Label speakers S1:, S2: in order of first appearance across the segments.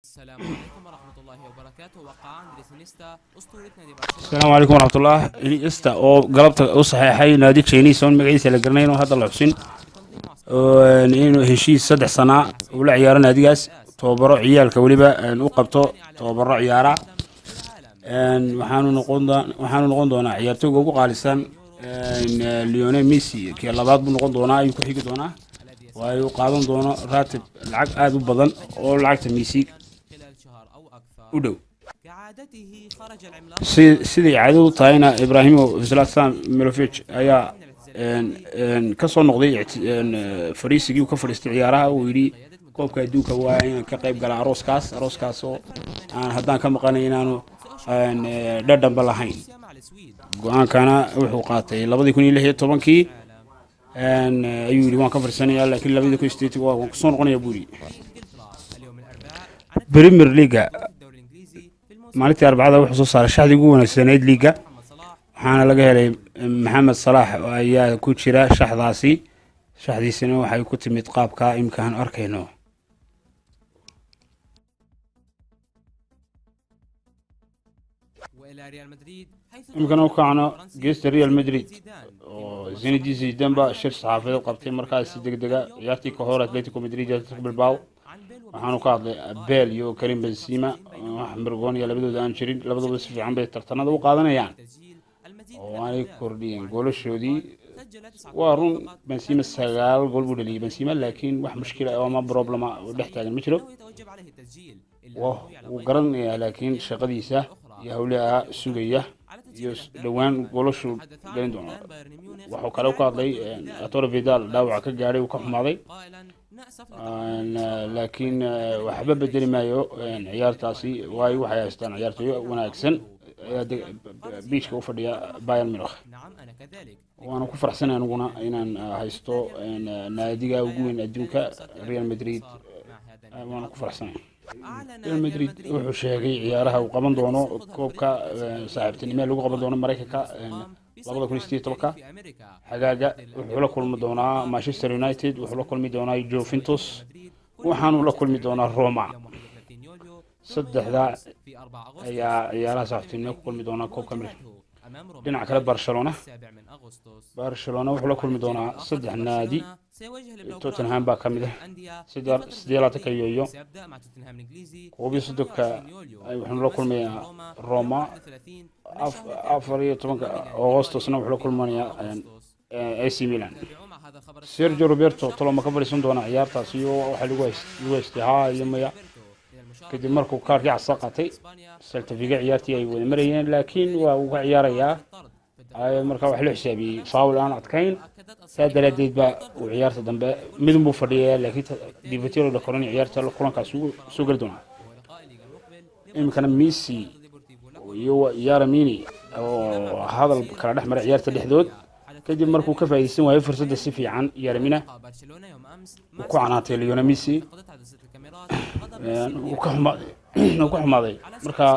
S1: السلام عليكم ورحمة الله وبركاته. وقع أندريس إنيستا أسطورة نادي برشلونة.
S2: السلام عليكم ورحمة الله. إنيستا oo galabta u saxeexay naadi Chinese oo magaciisa la garanayno hadda la xusin
S1: بتنظيم معسكر
S2: inuu heshiis 3 sano uu la ciyaaro naadigaas tababaro ciyaalka waliba uu qabto tababaro ciyaara waxaanu noqon doonaa ciyaartooyga ugu qaalisan Lionel Messi kii labaad buu noqon doonaa ayuu ku xigi doonaa waayo qaadan doono raatib lacag aad u badan oo lacagta Messi
S1: خلال شهر أو أكثر.
S2: u dhow
S1: كعادته خرج العملاق
S2: sidii caado u tahayna Ibrahimo Zlatan Milovic ayaa ka soo noqday fariisigii uu ka fadhiistay ciyaaraha uu yiri koobka adduunka waa in ka qayb gala arooskaas oo aan haddaan ka maqanay inaanu dhadhanba lahayn
S1: مع السويد.
S2: go'aankana wuxuu qaatay 2016 ayuu yiri waan ka firsanayaa laakiin 2018 waan ku soo noqonayaa buu yiri
S1: إنجلترا اليوم الأربعاء عن
S2: Premier League
S1: الدوري الإنجليزي في الموسم.
S2: maalintii arbacada wuxuu soo saaray shaxdii ugu wanaagsaneyd liiga
S1: محمد صلاح
S2: waxaana laga helay Maxamed Salah oo ayaa ku jira shaxdiisina waxay ku timid qaabka imkaan arkayno
S1: وإلى ريال مدريد حيث
S2: imkaan u kacno geesta Real Madrid
S1: زيدان
S2: oo Zinedine Zidane ba shir saxaafadeed qabtay markaas si degdega ciyaartii ka hor Atletico Madrid iyo Atletico Bilbao
S1: عن بيل
S2: waxaanu ka hadlay Bale iyo Karim Benzema wax margoon iyo labadooda aan jirin labadooda si fiican bay tartanada u qaadanayaan
S1: وتسجيل المزيد
S2: oo
S1: من
S2: ay
S1: الأهداف.
S2: kordhiyeen goolashoodii
S1: سجل 9
S2: waa run Benzema 9 gool buu dhaliyay Benzema laakiin wax mushkila oo ama problema oo dhex taagan ma jiro
S1: إنه يتوجب عليه التسجيل إلا
S2: wuu
S1: أنه يعلم
S2: wuu garanayaa laakiin shaqadiisa iyo hawlaha sugaya
S1: على
S2: iyo
S1: تسجيل الأهداف.
S2: dhawaan goolashu
S1: تحدث
S2: galin
S1: عن
S2: doona
S1: فقدان بايرن ميونخ
S2: wuxuu kale ka hadlay Arturo Vidal dhaawac ka gaaray uu ka xumaaday
S1: قائلا نأسف
S2: laakiin waxba bedeli maayo ciyaartaasi waayo waxay haystaan ciyaartooy wanaagsan biishka u fadhiya Bayern Munich
S1: نعم أنا كذلك
S2: waana ku faraxsanahay aniguna inaan haysto naadiga ugu weyn adduunka Real Madrid
S1: مع هذا
S2: waana ku faraxsanahay
S1: أعلن
S2: Real Madrid wuxuu sheegay ciyaaraha uu qaban doono koobka saaxiibtinimo lagu qaban doono Mareykanka 2018
S1: في أمريكا
S2: xagaaga wuxuu la kulmi doonaa Manchester United wuxuu la kulmi doonaa Juventus waxaanu la kulmi doonaa Roma
S1: يوم 31 يوليو
S2: saddexda
S1: في 4 أغسطس
S2: ayaa ciyaaraha saaxiibtinimo ku kulmi doonaa koobka Mareykanka
S1: أمام روما
S2: dhinaca kale Barcelona
S1: 7 من أغسطس
S2: Barcelona wuxuu la kulmi doonaa saddex naadi
S1: سيواجه البلوغراد
S2: Tottenham baa kamid ah
S1: أندية
S2: sidii ka iyo
S1: سيبدأ مع توتنهام الإنجليزي
S2: koob soddonka waxaanu la kulmayaa Roma 14 Augustusna wuxuu la kulmayaa AC Milan
S1: تابعوا مع هذا الخبر
S2: Sergio Roberto tolo ma ka fariisan doona ciyaartaas iyo waxa lagu haystaa iyo maya kadib markuu kaarkii cas qaatay Celta Vigo ciyaartii ay wada marayeen laakiin waa uu ka ciyaarayaa ay marka wax la xisaabiyay foul aan adkayn saadaladeed ba uu ciyaarta dambe midun buu fadhiyay laakiin Divotiero la koran ciyaarta la kulankaas uu soo gal doona imkana Messi iyo Yaramini oo hadal kala dhex maray ciyaarta dhexdood kadib markuu ka faa'iideysan waayay fursadda si fiican Yaramina
S1: برشلونة يوم أمس
S2: uu ku canaatay Lionel Messi
S1: فقدت عدسة الكاميرات
S2: uu ka xumaaday marka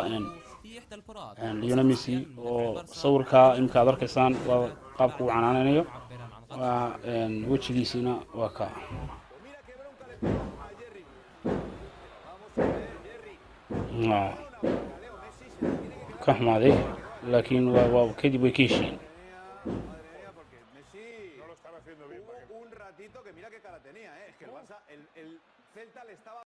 S1: في إحدى الكرات
S2: Lionel Messi oo sawirka imka aad arkaysaan waa qaabku uu canaananayo waa wajigiisina waa ka ka xumaaday laakiin waa kadib way ka heshiin
S3: Porque Messi no lo estaba haciendo bien. Hubo un ratito que mira qué cara tenía, ¿eh? Es que el Barça, el Celta le estaba